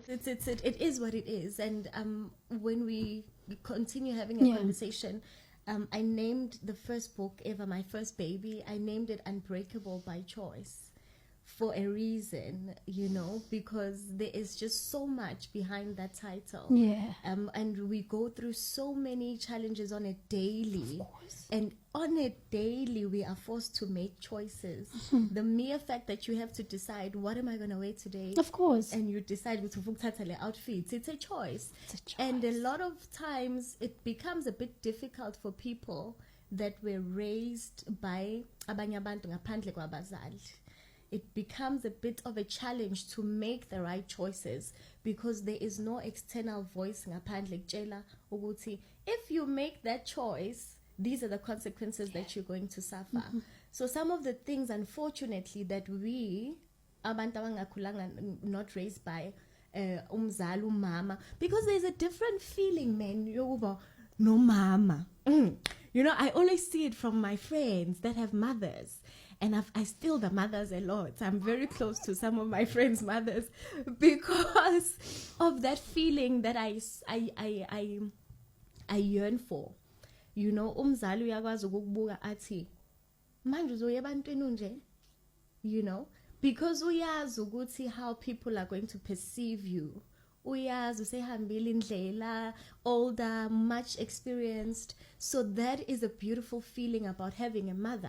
It is what it is. And when we continue having a conversation, I named the first book ever, my first baby, I named it Unbreakable by Choice for a reason, because there is just so much behind that title. Yeah. And we go through so many challenges on it daily. Of course. And on it daily, we are forced to make choices. The mere fact that you have to decide, what am I going to wear today? Of course. And you decide with outfits. It's a choice. It's a choice. And a lot of times, it becomes a bit difficult for people that were raised by abanye abantu ngaphandle kwabazali. It becomes a bit of a challenge to make the right choices because there is no external voice ngaphandle kutshela ukuthi if you make that choice, these are the consequences that you're going to suffer. So some of the things, unfortunately, that we abantu abangakhulanga, not raised by umzali umama, because there's a different feeling, man, yokuba no mama. I always see it from my friends that have mothers. And I steal the mothers a lot. I'm very close to some of my friends' mothers because of that feeling that I yearn for. Umzali uyakwazi ukukubuka athi manje uzoya ebantwini nje, because uyazi ukuthi how people are going to perceive you. Uyazi usehambile indlela, older, much experienced. So that is a beautiful feeling about having a mother.